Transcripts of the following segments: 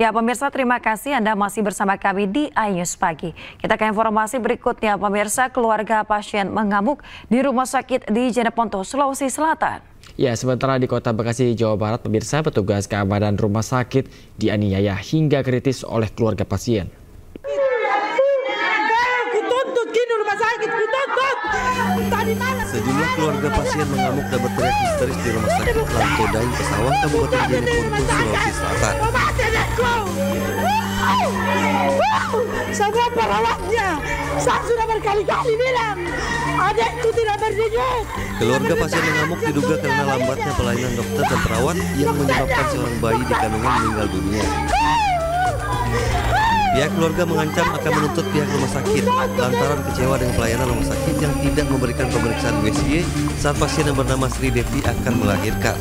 Ya pemirsa, terima kasih Anda masih bersama kami di iNews Pagi. Kita ke informasi berikutnya. Pemirsa, keluarga pasien mengamuk di rumah sakit di Jeneponto, Sulawesi Selatan. Ya, sementara di Kota Bekasi, Jawa Barat, pemirsa, petugas keamanan rumah sakit dianiaya hingga kritis oleh keluarga pasien. Sejumlah keluarga pasien mengamuk dan berteriak histeris di rumah sakit Lanto Daeng Pesawang, Kabupaten Jeneponto, Sulawesi Selatan. Semua perawatnya, saya sudah berkali-kali bilang, adekku tidak berdiri. Keluarga pasien mengamuk diduga karena lambatnya pelayanan dokter dan perawat yang menyebabkan seorang bayi di kandungan meninggal dunia. Pihak keluarga mengancam akan menuntut pihak rumah sakit lantaran kecewa dengan pelayanan rumah sakit yang tidak memberikan pemeriksaan USG saat pasien yang bernama Sri Devi akan melahirkan.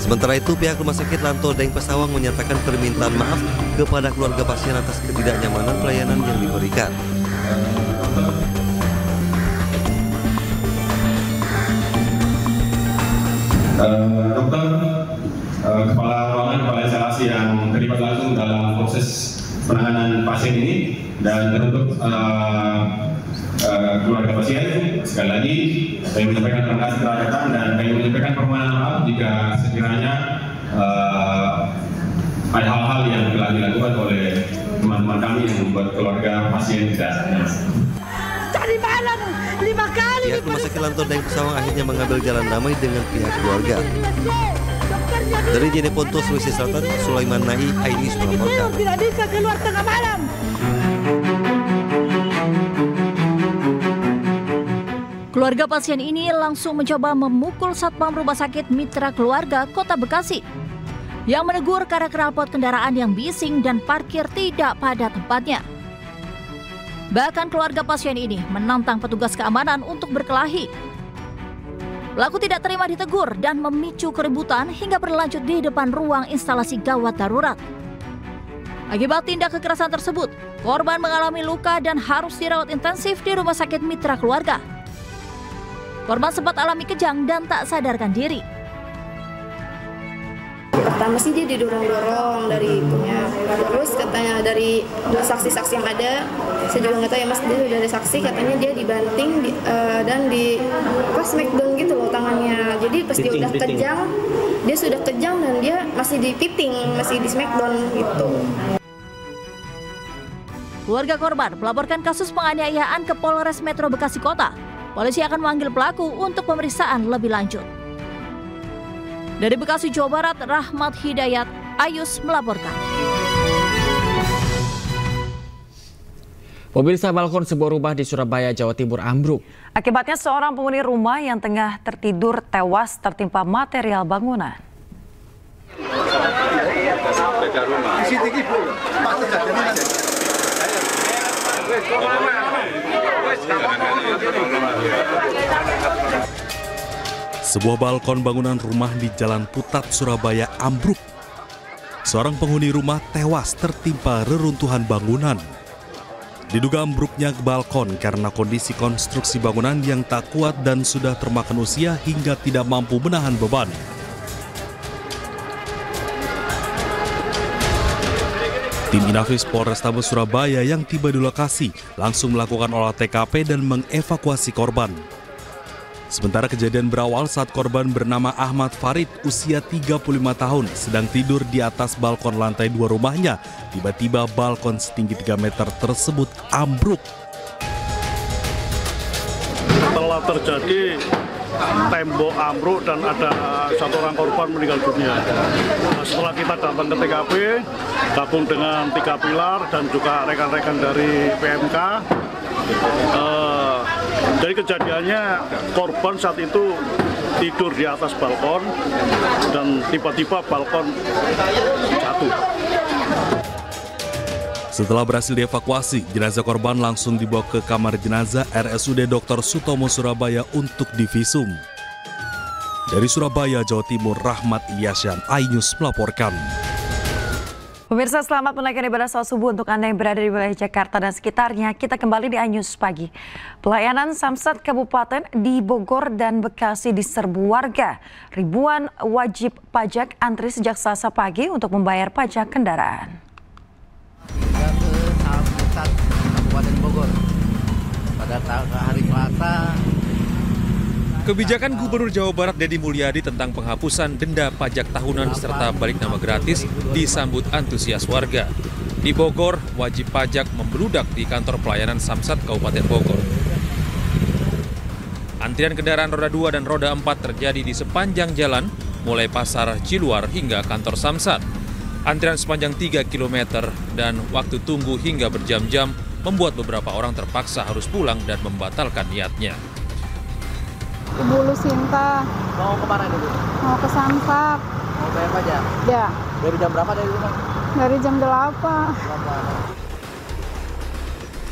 Sementara itu, pihak rumah sakit Lanto Daeng Pesawang menyatakan permintaan maaf kepada keluarga pasien atas ketidaknyamanan pelayanan yang diberikan. Dokter, kepala ruangan, kepala instalasi yang terlibat langsung dalam proses penanganan pasien ini, dan untuk keluarga pasien, sekali lagi saya menyampaikan terima kasih telah datang dan saya menyampaikan permohonan maaf jika sekiranya ada hal-hal yang telah dilakukan oleh teman-teman kami yang membuat keluarga pasien tidak nyaman. Tadi malam 5 kali. Pihak rumah sakit Lanto Daeng Pesawang akhirnya mengambil jalan damai dengan pihak keluarga. Dari Jeneponto, Sulawesi Selatan, Sulaiman Nai, iNews melaporkan. Tidak bisa keluar tengah malam. Keluarga pasien ini langsung mencoba memukul satpam rumah sakit Mitra Keluarga Kota Bekasi yang menegur karena knalpot kendaraan yang bising dan parkir tidak pada tempatnya. Bahkan keluarga pasien ini menantang petugas keamanan untuk berkelahi. Pelaku tidak terima ditegur dan memicu keributan hingga berlanjut di depan ruang instalasi gawat darurat. Akibat tindak kekerasan tersebut, korban mengalami luka dan harus dirawat intensif di rumah sakit Mitra Keluarga. Korban sempat alami kejang dan tak sadarkan diri. Pertama sih dia didorong-dorong dari ibunya. Terus katanya dari saksi-saksi yang ada, saya juga nggak tahu ya mas, dia dari saksi katanya dia dibanting dan di smackdown gitu loh tangannya. Jadi pas dia udah kejang, dia sudah kejang dan dia masih dipiting, masih di smackdown gitu. Keluarga korban melaporkan kasus penganiayaan ke Polres Metro Bekasi Kota. Polisi akan memanggil pelaku untuk pemeriksaan lebih lanjut. Dari Bekasi, Jawa Barat, Rahmat Hidayat, iNews melaporkan. Pemirsa, balkon sebuah rumah di Surabaya, Jawa Timur ambruk. Akibatnya seorang penghuni rumah yang tengah tertidur tewas tertimpa material bangunan. Sebuah balkon bangunan rumah di Jalan Putat, Surabaya ambruk. Seorang penghuni rumah tewas tertimpa reruntuhan bangunan. Diduga ambruknya balkon karena kondisi konstruksi bangunan yang tak kuat dan sudah termakan usia hingga tidak mampu menahan beban. Tim Inafis Polrestabes Surabaya yang tiba di lokasi langsung melakukan olah TKP dan mengevakuasi korban. Sementara kejadian berawal saat korban bernama Ahmad Farid, usia 35 tahun, sedang tidur di atas balkon lantai 2 rumahnya. Tiba-tiba balkon setinggi 3 meter tersebut ambruk. Setelah terjadi tembok ambruk dan ada satu orang korban meninggal dunia. Setelah kita datang ke TKP, gabung dengan 3 pilar dan juga rekan-rekan dari PMK, dari kejadiannya korban saat itu tidur di atas balkon dan tiba-tiba balkon jatuh. Setelah berhasil dievakuasi, jenazah korban langsung dibawa ke kamar jenazah RSUD Dr. Sutomo Surabaya untuk divisum. Dari Surabaya, Jawa Timur, Rahmat Ilyasyan, iNews melaporkan. Pemirsa, selamat menaikkan ibadah salat subuh untuk Anda yang berada di wilayah Jakarta dan sekitarnya. Kita kembali di iNews Pagi. Pelayanan Samsat Kabupaten di Bogor dan Bekasi diserbu warga. Ribuan wajib pajak antri sejak Selasa pagi untuk membayar pajak kendaraan. Ke Samsat Kabupaten Bogor pada hari Selasa. Kebijakan Gubernur Jawa Barat Deddy Mulyadi tentang penghapusan denda pajak tahunan serta balik nama gratis disambut antusias warga. Di Bogor, wajib pajak membludak di kantor pelayanan Samsat Kabupaten Bogor. Antrian kendaraan roda 2 dan roda 4 terjadi di sepanjang jalan, mulai Pasar Ciluar hingga kantor Samsat. Antrian sepanjang 3 km dan waktu tunggu hingga berjam-jam membuat beberapa orang terpaksa harus pulang dan membatalkan niatnya. Ibu Lusinta. Mau kemana Ibu? Mau ke Samsat. Mau bayar pajak? Ya. Dari jam berapa dari rumah? Dari jam 8.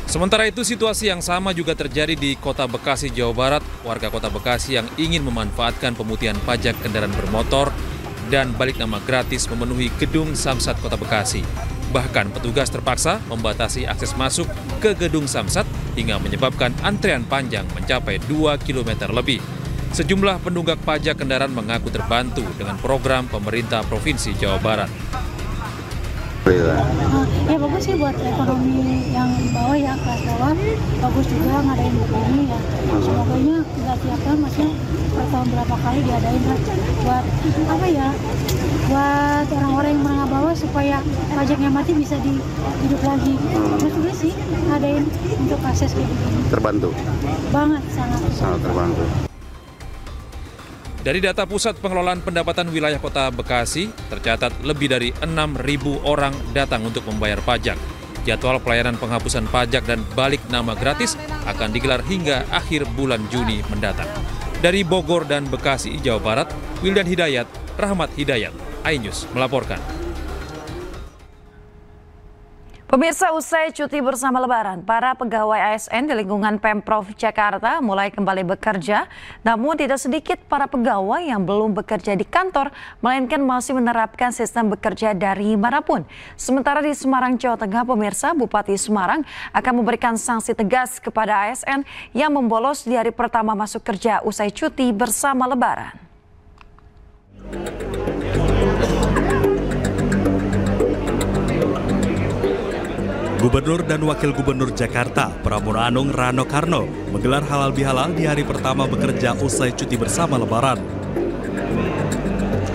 Sementara itu, situasi yang sama juga terjadi di Kota Bekasi, Jawa Barat. Warga Kota Bekasi yang ingin memanfaatkan pemutihan pajak kendaraan bermotor dan balik nama gratis memenuhi gedung Samsat Kota Bekasi. Bahkan petugas terpaksa membatasi akses masuk ke gedung Samsat hingga menyebabkan antrean panjang mencapai 2 km lebih. Sejumlah penunggak pajak kendaraan mengaku terbantu dengan program pemerintah Provinsi Jawa Barat. Ya bagus sih buat ekonomi yang di bawah ya, kelas bawah. Bagus juga ngadain begini ya. Semoganya nggak tiap tahun, maksudnya per tahun berapa kali diadain lah. Buat apa ya? Buat orang-orang yang menengah bawah supaya pajaknya mati bisa hidup lagi. Bagus juga sih ngadain untuk akses kayak begini. Terbantu? Banget, sangat terbantu. Dari data Pusat Pengelolaan Pendapatan Wilayah Kota Bekasi, tercatat lebih dari 6.000 orang datang untuk membayar pajak. Jadwal pelayanan penghapusan pajak dan balik nama gratis akan digelar hingga akhir bulan Juni mendatang. Dari Bogor dan Bekasi, Jawa Barat, Wildan Hidayat, Rahmat Hidayat, iNews melaporkan. Pemirsa, usai cuti bersama Lebaran, para pegawai ASN di lingkungan Pemprov Jakarta mulai kembali bekerja. Namun tidak sedikit para pegawai yang belum bekerja di kantor, melainkan masih menerapkan sistem bekerja dari manapun. Sementara di Semarang, Jawa Tengah, pemirsa, Bupati Semarang akan memberikan sanksi tegas kepada ASN yang membolos di hari pertama masuk kerja usai cuti bersama Lebaran. Gubernur dan Wakil Gubernur Jakarta, Pramono Anung Rano Karno, menggelar halal bihalal di hari pertama bekerja usai cuti bersama Lebaran.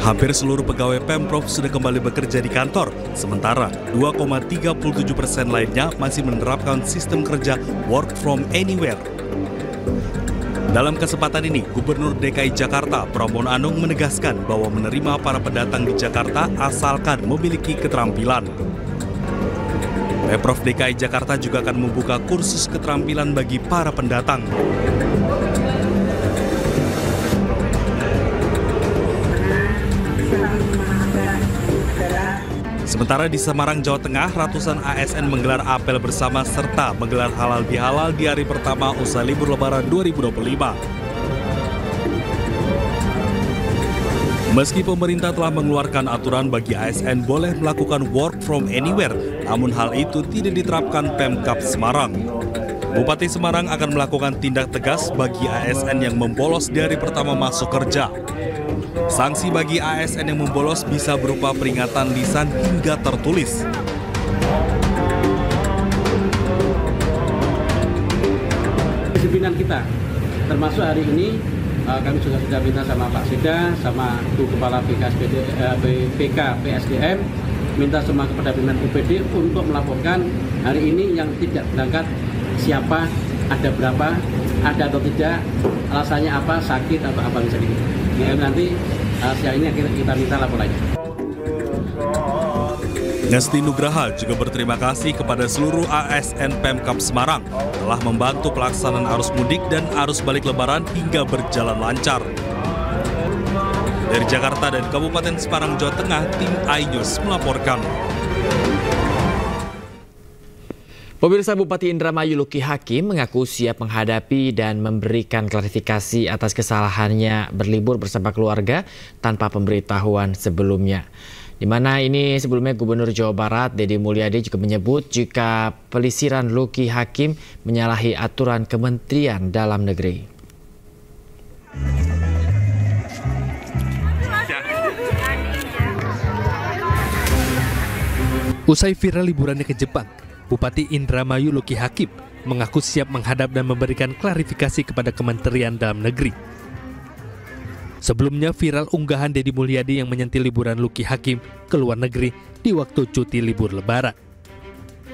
Hampir seluruh pegawai Pemprov sudah kembali bekerja di kantor, sementara 2,37% lainnya masih menerapkan sistem kerja work from anywhere. Dalam kesempatan ini, Gubernur DKI Jakarta, Pramono Anung menegaskan bahwa menerima para pendatang di Jakarta asalkan memiliki keterampilan. Pemprov DKI Jakarta juga akan membuka kursus keterampilan bagi para pendatang. Sementara di Semarang, Jawa Tengah, ratusan ASN menggelar apel bersama serta menggelar halal bihalal di hari pertama usai libur Lebaran 2025. Meski pemerintah telah mengeluarkan aturan bagi ASN boleh melakukan work from anywhere, namun hal itu tidak diterapkan Pemkab Semarang. Bupati Semarang akan melakukan tindak tegas bagi ASN yang membolos di hari pertama masuk kerja. Sanksi bagi ASN yang membolos bisa berupa peringatan lisan hingga tertulis. Pimpinan kita, termasuk hari ini, kami juga sudah minta sama Pak Seda, sama Bu Kepala BK PSDM, minta semua kepada pimpinan UPD untuk melaporkan hari ini yang tidak berangkat siapa, ada berapa, ada atau tidak, alasannya apa, sakit atau apa bisa gitu. Nanti siang ini kita minta laporannya. Ngesti Nugraha juga berterima kasih kepada seluruh ASN Pemkab Semarang telah membantu pelaksanaan arus mudik dan arus balik Lebaran hingga berjalan lancar. Dari Jakarta dan Kabupaten Semarang, Jawa Tengah, tim iNews melaporkan. Pemirsa, Bupati Indramayu Luki Hakim mengaku siap menghadapi dan memberikan klarifikasi atas kesalahannya berlibur bersama keluarga tanpa pemberitahuan sebelumnya. Di mana ini sebelumnya Gubernur Jawa Barat Deddy Mulyadi juga menyebut jika pelisiran Luki Hakim menyalahi aturan Kementerian Dalam Negeri. Usai viral liburannya ke Jepang, Bupati Indramayu Luki Hakim mengaku siap menghadap dan memberikan klarifikasi kepada Kementerian Dalam Negeri. Sebelumnya viral unggahan Deddy Mulyadi yang menyentil liburan Luki Hakim ke luar negeri di waktu cuti libur Lebaran.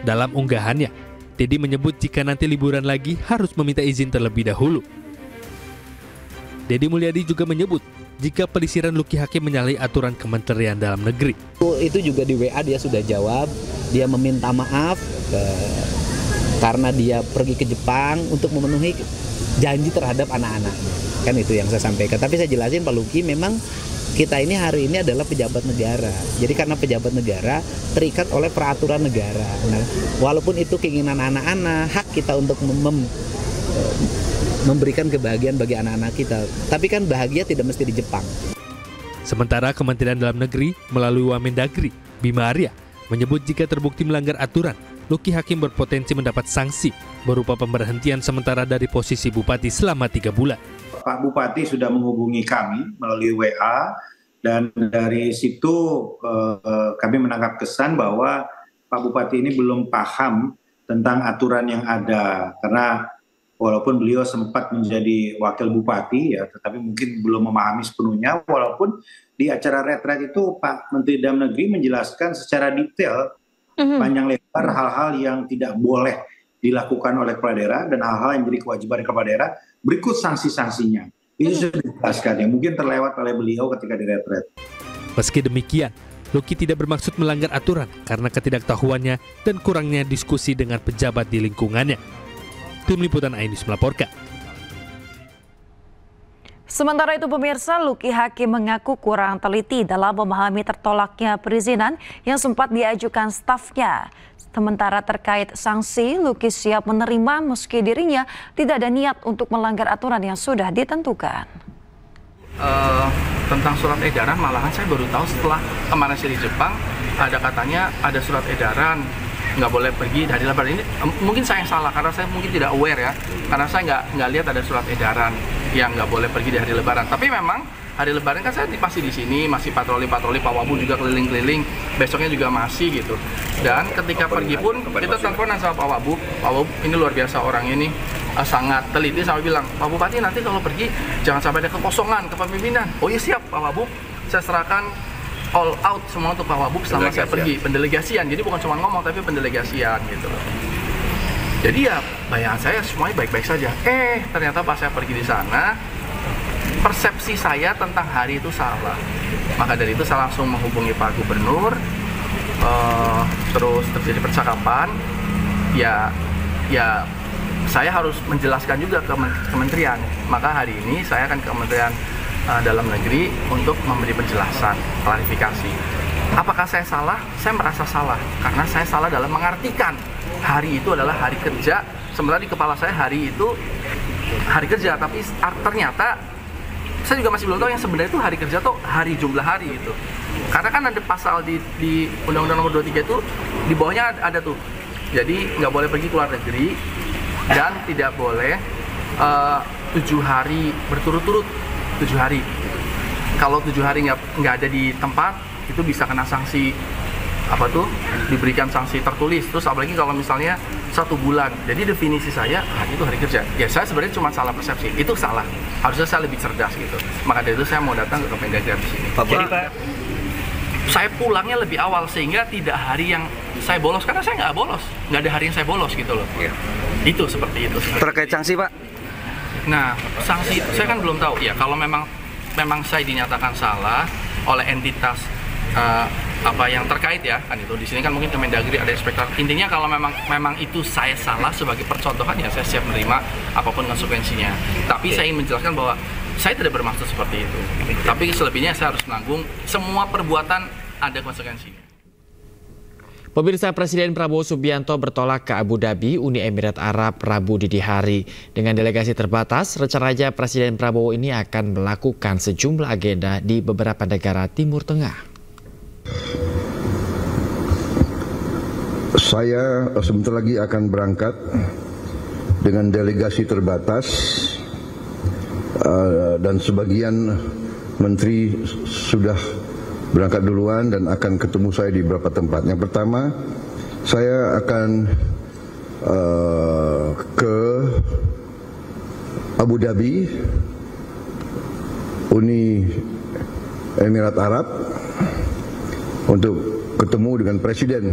Dalam unggahannya, Deddy menyebut jika nanti liburan lagi harus meminta izin terlebih dahulu. Deddy Mulyadi juga menyebut jika pelisiran Luki Hakim menyalahi aturan Kementerian Dalam Negeri. Itu juga di WA dia sudah jawab, dia meminta maaf karena dia pergi ke Jepang untuk memenuhi janji terhadap anak-anaknya. Kan itu yang saya sampaikan. Tapi saya jelasin Pak Luki, memang kita ini hari ini adalah pejabat negara. Jadi karena pejabat negara terikat oleh peraturan negara. Nah, walaupun itu keinginan anak-anak, hak kita untuk memberikan kebahagiaan bagi anak-anak kita. Tapi kan bahagia tidak mesti di Jepang. Sementara Kementerian Dalam Negeri melalui Wamendagri, Bima Arya, menyebut jika terbukti melanggar aturan, Luki Hakim berpotensi mendapat sanksi berupa pemberhentian sementara dari posisi bupati selama 3 bulan. Pak Bupati sudah menghubungi kami melalui WA dan dari situ kami menangkap kesan bahwa Pak Bupati ini belum paham tentang aturan yang ada, karena walaupun beliau sempat menjadi wakil bupati ya, tetapi mungkin belum memahami sepenuhnya, walaupun di acara retret itu Pak Menteri Dalam Negeri menjelaskan secara detail panjang lebar hal-hal yang tidak boleh dilakukan oleh kepala daerah dan hal-hal yang menjadi kewajiban kepala daerah, berikut sanksi-sanksinya. Itu sudah dijelaskan ya, mungkin terlewat oleh beliau ketika di retret. Meski demikian, Luki tidak bermaksud melanggar aturan karena ketidaktahuannya dan kurangnya diskusi dengan pejabat di lingkungannya. Tim Liputan iNews melaporkan. Sementara itu pemirsa, Luki Hakim mengaku kurang teliti dalam memahami tertolaknya perizinan yang sempat diajukan stafnya. Sementara terkait sanksi, Luki siap menerima meski dirinya tidak ada niat untuk melanggar aturan yang sudah ditentukan. Tentang surat edaran malahan saya baru tahu setelah kemarin saya di Jepang, ada katanya ada surat edaran nggak boleh pergi dari Lebaran ini. Mungkin saya yang salah karena saya mungkin tidak aware ya, karena saya nggak lihat ada surat edaran yang nggak boleh pergi di hari Lebaran. Tapi memang hari Lebaran kan saya masih di sini, masih patroli-patroli, Pak Wabub juga keliling-keliling, besoknya juga masih gitu. Dan ketika pergi pun kita teleponan sama Pak Wabub ini luar biasa orang ini, sangat teliti, sampai bilang, Pak Bupati nanti kalau pergi jangan sampai ada kekosongan kepemimpinan. Oh iya siap Pak Wabub, saya serahkan all out semua untuk Pak Wabub selama saya pergi, pendelegasian. Jadi bukan cuma ngomong tapi pendelegasian gitu loh. Jadi ya bayangan saya semuanya baik-baik saja. Ternyata pas saya pergi di sana, persepsi saya tentang hari itu salah. Maka dari itu saya langsung menghubungi Pak Gubernur, terus terjadi percakapan. Ya saya harus menjelaskan juga ke kementerian. Maka hari ini saya akan ke Kementerian Dalam Negeri untuk memberi penjelasan, klarifikasi. Apakah saya salah? Saya merasa salah karena saya salah dalam mengartikan hari itu adalah hari kerja. Sementara di kepala saya hari itu hari kerja, tapi ternyata saya juga masih belum tahu yang sebenarnya itu hari kerja atau hari jumlah hari itu. Karena kan ada pasal di Undang-Undang Nomor 23 itu di bawahnya ada tuh. Jadi nggak boleh pergi ke luar negeri dan tidak boleh 7 hari berturut-turut, 7 hari. Kalau 7 hari nggak ada di tempat itu bisa kena sanksi diberikan sanksi tertulis. Terus apalagi kalau misalnya 1 bulan. Jadi definisi saya hari itu hari kerja. Ya saya sebenarnya cuma salah persepsi. Itu salah. Harusnya saya lebih cerdas gitu. Maka dari itu saya mau datang ke Kemendagri di sini. Jadi saya pulangnya lebih awal sehingga tidak hari yang saya bolos, karena saya nggak bolos, nggak ada hari yang saya bolos gitu loh. Ya. Itu seperti itu. Terkait sanksi Pak? Nah sanksi saya kan belum tahu ya. Kalau memang saya dinyatakan salah oleh entitas yang terkait ya kan itu di sini kan mungkin Kemendagri ada inspektor. Intinya kalau memang itu saya salah sebagai percontohan ya saya siap menerima apapun konsekuensinya. Tapi saya ingin menjelaskan bahwa saya tidak bermaksud seperti itu. Tapi selebihnya saya harus menanggung semua perbuatan ada konsekuensinya. Pemirsa, Presiden Prabowo Subianto bertolak ke Abu Dhabi, Uni Emirat Arab, Rabu dini hari. Dengan delegasi terbatas, rencananya Presiden Prabowo ini akan melakukan sejumlah agenda di beberapa negara Timur Tengah. Saya sebentar lagi akan berangkat dengan delegasi terbatas dan sebagian menteri sudah berangkat duluan dan akan ketemu saya di beberapa tempat. Yang pertama, saya akan ke Abu Dhabi, Uni Emirat Arab, untuk ketemu dengan Presiden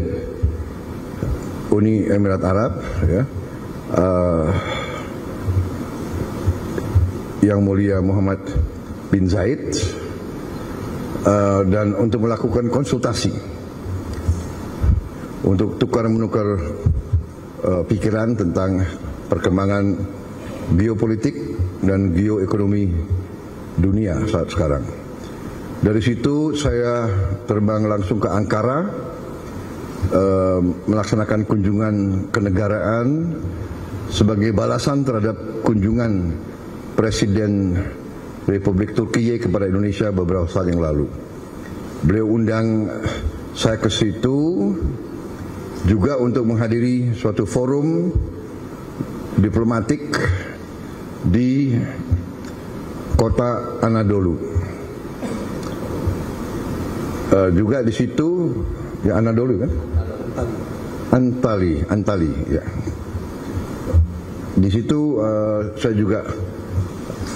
Uni Emirat Arab, ya, Yang Mulia Muhammad bin Zayed, dan untuk melakukan konsultasi untuk tukar-menukar pikiran tentang perkembangan geopolitik dan geoekonomi dunia saat sekarang. Dari situ saya terbang langsung ke Ankara, melaksanakan kunjungan kenegaraan sebagai balasan terhadap kunjungan Presiden Republik Turkiye kepada Indonesia beberapa saat yang lalu. Beliau undang saya ke situ juga untuk menghadiri suatu forum diplomatik di kota Anadolu. Juga di situ, ya Anadolu kan? Antali, ya. Di situ saya juga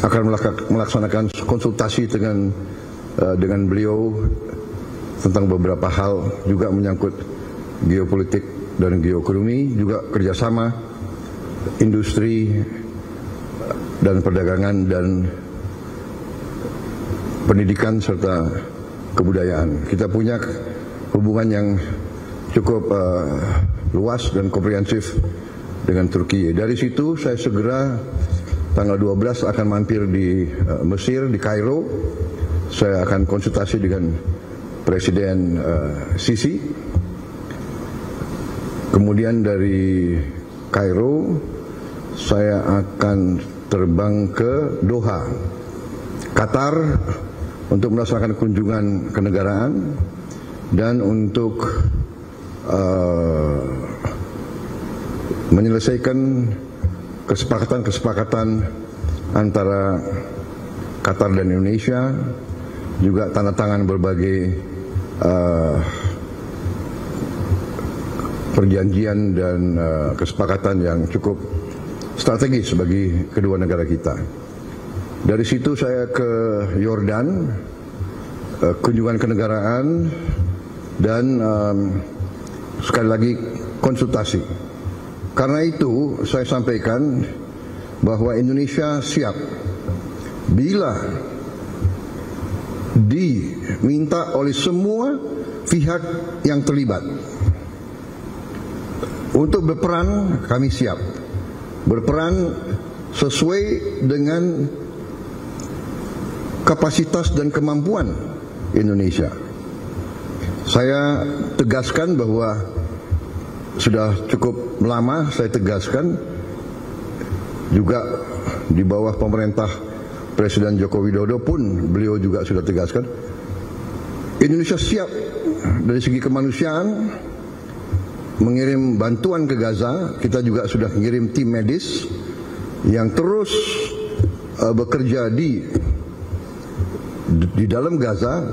akan melaksanakan konsultasi dengan beliau tentang beberapa hal juga menyangkut geopolitik dan geoekonomi, juga kerjasama industri dan perdagangan dan pendidikan serta kebudayaan. Kita punya hubungan yang cukup luas dan komprehensif dengan Turki. Dari situ saya segera tanggal 12 akan mampir di Mesir, di Kairo. Saya akan konsultasi dengan Presiden Sisi. Kemudian dari Kairo saya akan terbang ke Doha, Qatar, untuk melaksanakan kunjungan kenegaraan dan untuk menyelesaikan kesepakatan antara Qatar dan Indonesia, juga tanda tangan berbagai perjanjian dan kesepakatan yang cukup strategis bagi kedua negara kita. Dari situ saya ke Yordan, kunjungan kenegaraan dan sekali lagi konsultasi. Karena itu saya sampaikan bahwa Indonesia siap bila diminta oleh semua pihak yang terlibat untuk berperan. Kami siap berperan sesuai dengan kapasitas dan kemampuan Indonesia. Saya tegaskan bahwa sudah cukup lama saya tegaskan juga di bawah pemerintah Presiden Joko Widodo pun beliau juga sudah tegaskan Indonesia siap dari segi kemanusiaan mengirim bantuan ke Gaza. Kita juga sudah mengirim tim medis yang terus bekerja di dalam Gaza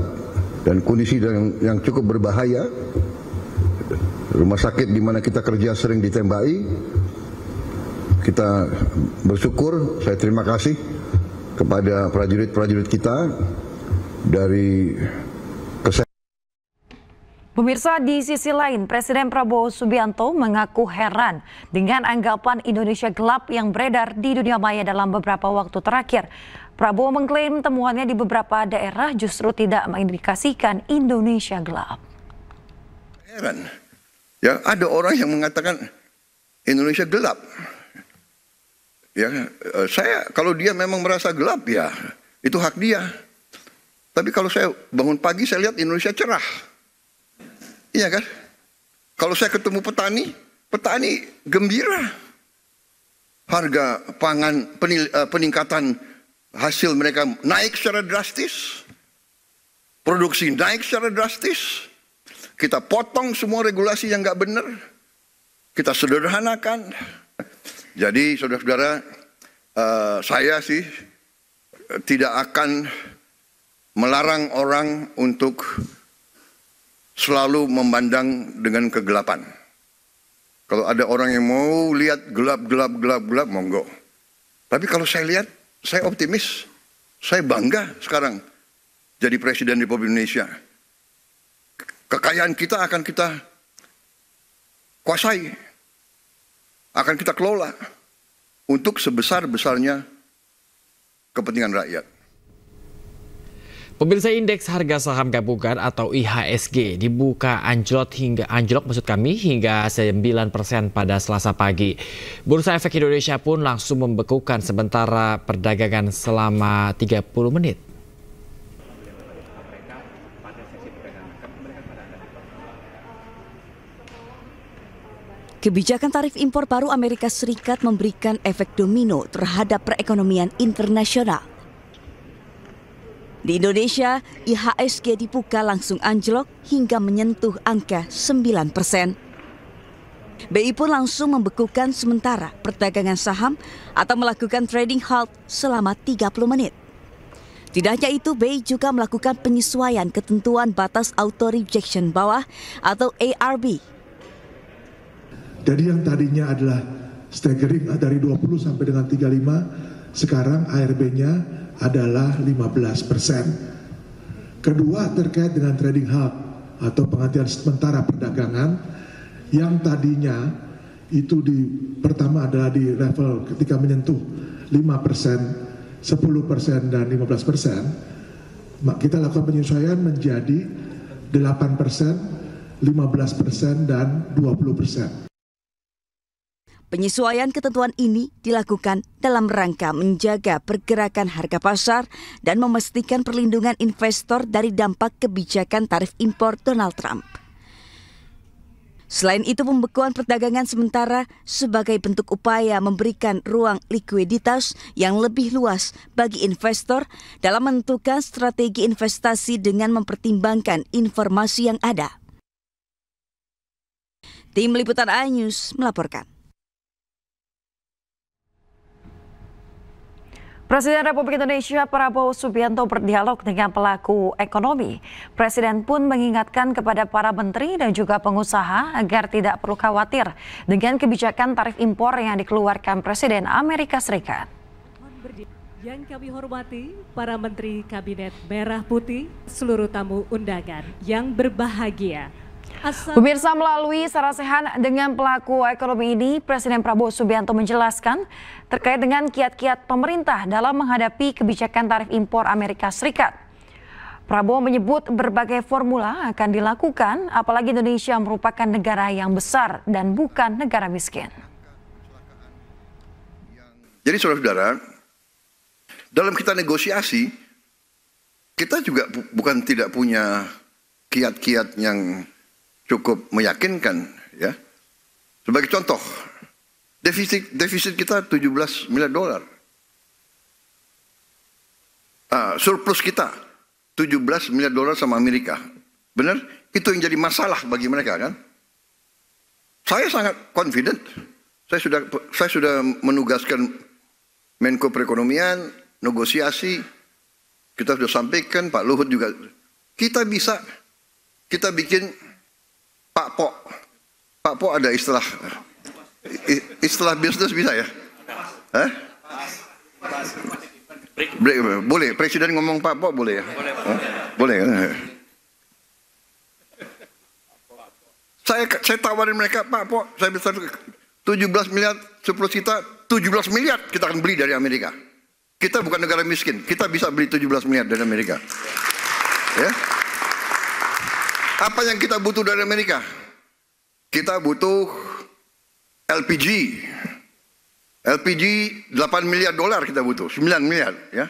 dan kondisi yang cukup berbahaya. Rumah sakit di mana kita kerja sering ditembaki. Kita bersyukur, saya terima kasih kepada prajurit-prajurit kita dari Pemirsa, di sisi lain, Presiden Prabowo Subianto mengaku heran dengan anggapan Indonesia gelap yang beredar di dunia maya dalam beberapa waktu terakhir. Prabowo mengklaim temuannya di beberapa daerah justru tidak mengindikasikan Indonesia gelap. Heran, ya ada orang yang mengatakan Indonesia gelap. Ya, saya kalau dia memang merasa gelap ya itu hak dia. Tapi kalau saya bangun pagi saya lihat Indonesia cerah. Iya kan? Kalau saya ketemu petani gembira. Harga pangan, peningkatan hasil mereka naik secara drastis. Produksi naik secara drastis. Kita potong semua regulasi yang nggak benar. kita sederhanakan. Jadi saudara-saudara, saya sih tidak akan melarang orang untuk selalu memandang dengan kegelapan. Kalau ada orang yang mau lihat gelap, monggo. Tapi kalau saya lihat, saya optimis, saya bangga sekarang jadi Presiden Republik Indonesia. Kekayaan kita akan kita kuasai, akan kita kelola untuk sebesar-besarnya kepentingan rakyat. Pemirsa, indeks harga saham gabungan atau IHSG dibuka anjlok hingga 9% pada Selasa pagi. Bursa Efek Indonesia pun langsung membekukan sementara perdagangan selama 30 menit. Kebijakan tarif impor baru Amerika Serikat memberikan efek domino terhadap perekonomian internasional. Di Indonesia, IHSG dibuka langsung anjlok hingga menyentuh angka 9%. BI pun langsung membekukan sementara perdagangan saham atau melakukan trading halt selama 30 menit. Tidak hanya itu, BI juga melakukan penyesuaian ketentuan batas auto rejection bawah atau ARB. Jadi yang tadinya adalah staggering dari 20 sampai dengan 35, sekarang ARB-nya adalah 15%. Kedua, terkait dengan trading halt atau penghentian sementara perdagangan yang tadinya itu pertama adalah di level ketika menyentuh 5%, 10% dan 15%, kita lakukan penyesuaian menjadi 8%, 15% dan 20%. Penyesuaian ketentuan ini dilakukan dalam rangka menjaga pergerakan harga pasar dan memastikan perlindungan investor dari dampak kebijakan tarif impor Donald Trump. Selain itu, pembekuan perdagangan sementara sebagai bentuk upaya memberikan ruang likuiditas yang lebih luas bagi investor dalam menentukan strategi investasi dengan mempertimbangkan informasi yang ada. Tim Liputan iNews melaporkan. Presiden Republik Indonesia Prabowo Subianto berdialog dengan pelaku ekonomi. Presiden pun mengingatkan kepada para menteri dan juga pengusaha agar tidak perlu khawatir dengan kebijakan tarif impor yang dikeluarkan Presiden Amerika Serikat. Yang kami hormati para menteri Kabinet Merah Putih, seluruh tamu undangan yang berbahagia. Pemirsa, melalui sarasehan dengan pelaku ekonomi ini, Presiden Prabowo Subianto menjelaskan terkait dengan kiat-kiat pemerintah dalam menghadapi kebijakan tarif impor Amerika Serikat. Prabowo menyebut berbagai formula akan dilakukan, apalagi Indonesia merupakan negara yang besar dan bukan negara miskin. Jadi saudara-saudara, dalam kita negosiasi, kita juga bukan tidak punya kiat-kiat yang cukup meyakinkan, ya. Sebagai contoh, defisit kita 17 miliar dolar. Surplus kita 17 miliar dolar sama Amerika. Benar? Itu yang jadi masalah bagi mereka, kan? Saya sangat confident. Saya sudah menugaskan Menko Perekonomian, negosiasi. Kita sudah sampaikan, Pak Luhut juga. Kita bikin Pak Po ada istilah bisnis bisa ya? Boleh, Presiden ngomong Pak Po boleh ya? Boleh kan? Saya tawarin mereka, Pak Po, saya bisa 17 miliar surplus kita, 17 miliar kita akan beli dari Amerika. Kita bukan negara miskin, kita bisa beli 17 miliar dari Amerika. Ya? Apa yang kita butuh dari Amerika? Kita butuh LPG. LPG 8 miliar dolar kita butuh, 9 miliar. Ya.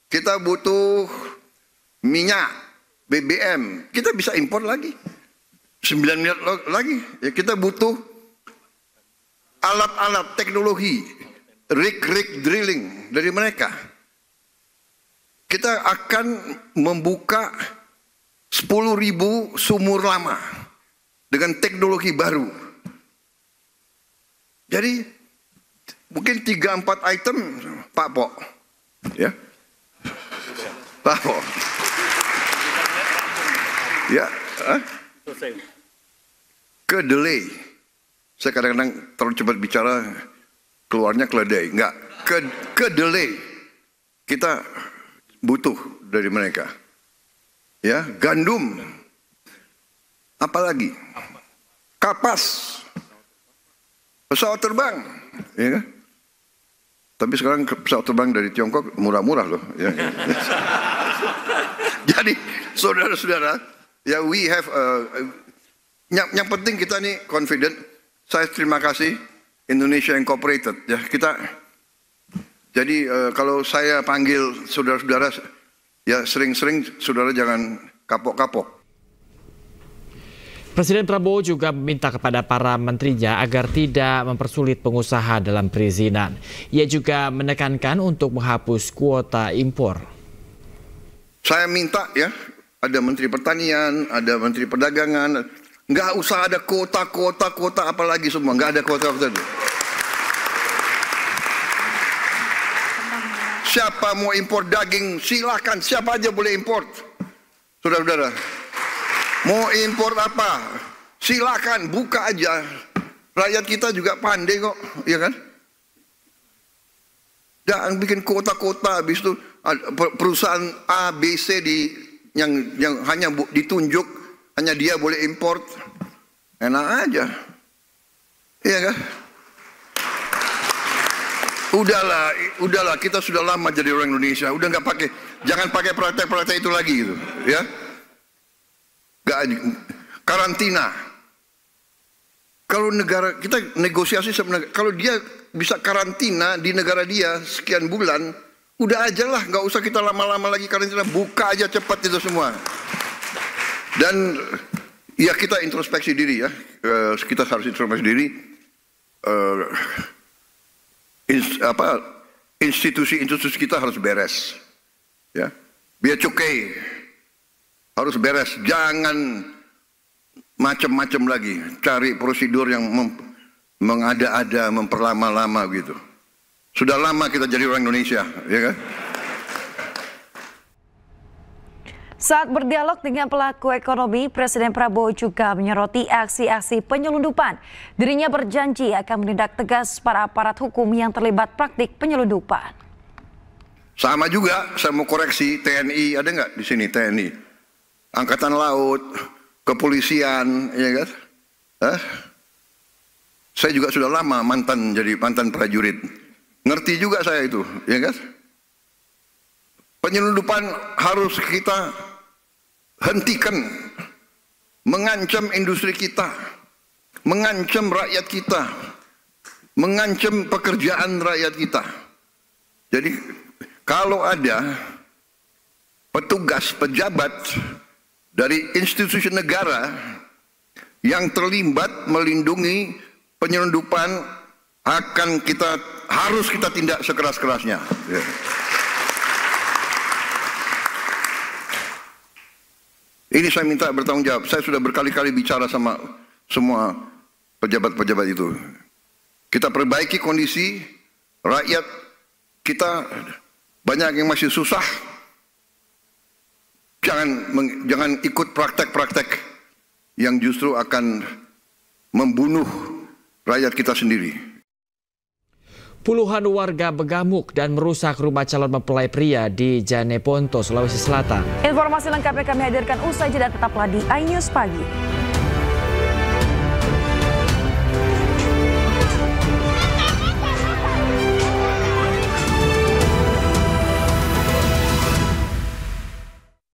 Kita butuh minyak, BBM. Kita bisa impor lagi, 9 miliar lagi. Ya, kita butuh alat-alat teknologi, rig drilling dari mereka. Kita akan membuka 10.000 sumur lama dengan teknologi baru. Jadi mungkin 3-4 item Pak Pok, ya, Pak Pok, ya, kedelai. Saya kadang-kadang terlalu cepat bicara, keluarnya keledai. Enggak, kedelai kita butuh dari mereka. Ya, gandum, apalagi kapas, pesawat terbang, ya kan? Tapi sekarang pesawat terbang dari Tiongkok murah-murah loh. Ya. Jadi saudara-saudara, ya we have yang penting kita nih confident. Saya terima kasih Indonesia Incorporated. Ya kita. Jadi kalau saya panggil saudara-saudara, ya sering-sering saudara jangan kapok-kapok. Presiden Prabowo juga meminta kepada para menterinya agar tidak mempersulit pengusaha dalam perizinan. Ia juga menekankan untuk menghapus kuota impor. Saya minta ya, ada Menteri Pertanian, ada Menteri Perdagangan, nggak usah ada kuota apalagi semua, nggak ada kuota. Siapa mau impor daging, silakan, siapa aja boleh impor. Saudara-saudara, mau impor apa, silakan, buka aja. Rakyat kita juga pandai kok, ya kan? Jangan bikin kota-kota, habis itu perusahaan A, B, C yang hanya ditunjuk, hanya dia boleh import. Enak aja, iya kan? Udahlah, kita sudah lama jadi orang Indonesia, udah nggak pakai, jangan pakai praktek-praktek itu lagi gitu, ya. Karantina. Kalau negara kita negosiasi sebenarnya, kalau dia bisa karantina di negara dia sekian bulan, udah aja lah, nggak usah kita lama-lama lagi karantina, buka aja cepat itu semua. Dan ya kita introspeksi diri ya, kita harus introspeksi diri. Institusi kita harus beres, ya. Biaya cukai harus beres, jangan macam-macam lagi, cari prosedur yang mengada-ada, memperlama-lama gitu. Sudah lama kita jadi orang Indonesia, ya kan? Saat berdialog dengan pelaku ekonomi, Presiden Prabowo juga menyoroti aksi-aksi penyelundupan. Dirinya berjanji akan menindak tegas para aparat hukum yang terlibat praktik penyelundupan. Sama juga, saya mau koreksi, TNI ada nggak di sini TNI? Angkatan Laut, kepolisian, ya kan? Saya juga sudah lama jadi mantan prajurit. Ngerti juga saya itu, ya kan? Penyelundupan harus kita hentikan, mengancam industri kita, mengancam rakyat kita, mengancam pekerjaan rakyat kita. Jadi kalau ada petugas, pejabat dari institusi negara yang terlibat melindungi penyelundupan, harus kita tindak sekeras-kerasnya. Ya. Ini saya minta bertanggung jawab. Saya sudah berkali-kali bicara sama semua pejabat-pejabat itu. Kita perbaiki kondisi rakyat kita, banyak yang masih susah. Jangan ikut praktek-praktek yang justru akan membunuh rakyat kita sendiri. Puluhan warga begamuk dan merusak rumah calon mempelai pria di Jeneponto, Sulawesi Selatan. Informasi lengkapnya kami hadirkan usai jeda, tetaplah di iNews Pagi.